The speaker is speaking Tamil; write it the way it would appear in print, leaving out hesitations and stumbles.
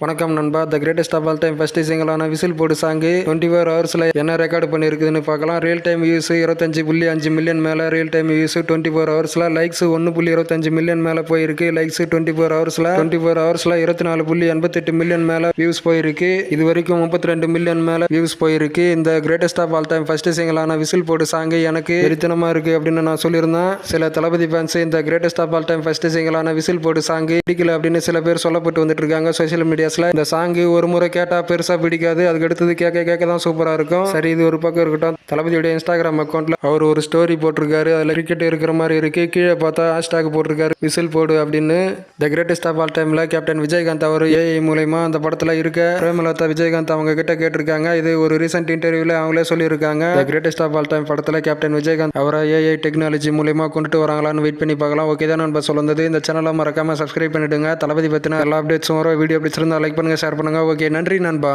வணக்கம் நண்பா. The greatest of all time first சிங்கிளான விசில் போடு சாங்கு 24 ஹவர்ஸில் என்ன ரெக்கார்டு பண்ணியிருக்குதுன்னு பார்க்கலாம். ரியல் டைம் வியூஸ் 25.5 மில்லியன் மேலே, ரியல் டைம் வியூஸ் 24 ஹவர்ஸில் லைக்ஸ் 1.25 மில்லியன் மேலே போயிருக்கு. லைக்ஸ் 24 ஹவர்ஸில் 24 மில்லியன் மேலே வியூஸ் போயிருக்கு. இது வரைக்கும் 32 மில்லியன் மேலே வியூஸ் போயிருக்கு. இந்த greatest of all time first சிங்கிளான விசில் போடு சாங்கு எனக்கு வெறித்தனமாக இருக்குது அப்படின்னு நான் சொல்லியிருந்தேன். சில தளபதி ஃபேன்ஸ் இந்த greatest of all time first சிங்கிளான விசில் போடு சாங்கு பிடிக்கல அப்படின்னு சில பேர் சொல்லப்பட்டு வந்துட்டு இருக்காங்க சோசியல் மீடியா. இந்த சாங்கு ஒரு முறை கேட்டா பெருசா பிடிக்காது, அதுக்கு அடுத்தது கேட்க தான் சூப்பரா இருக்கும். சரி, இது ஒரு பக்கம் இருக்கட்டும். தளபதியோட இன்ஸ்டாகிராம் அக்கௌண்ட்ல அவர் ஒரு ஸ்டோரி போட்டிருக்காரு. அதுல கிரிக்கெட் இருக்கிற மாதிரி இருக்கு. கீழே பார்த்தா ஹேஷ்டாக் போட்டிருக்காரு விசில் போடு அப்படின்னு. த கிரேட்டஸ்ட் ஆஃப் ஆல் டைம்ல கேப்டன் விஜயகாந்த் அவர் ஏஐ மூலமா அந்த படத்துல இருக்க பிரேமலதா விஜயகாந்த் அவங்க கிட்ட கேட்டிருக்காங்க. இது ஒரு ரீசெண்ட் இன்டர்வியூல அவங்களே சொல்லியிருக்காங்க. The greatest of all time படத்துல கேப்டன் விஜயகாந்த் அவரை ஏஐ டெக்னாலஜி மூலமா கொண்டுட்டு வராங்களான்னு வெயிட் பண்ணி பார்க்கலாம். ஓகே தான் நண்பர் சொல்லுறது. இந்த சேனலை மறக்காம சப்ஸ்கிரைப் பண்ணிடுங்க. தளபதி பத்தின எல்லா அப்டேட்ஸும் வர வீடியோ பிடிச்சிருந்தா லைக் பண்ணுங்க, ஷேர் பண்ணுங்க. ஓகே, நன்றி நண்பா.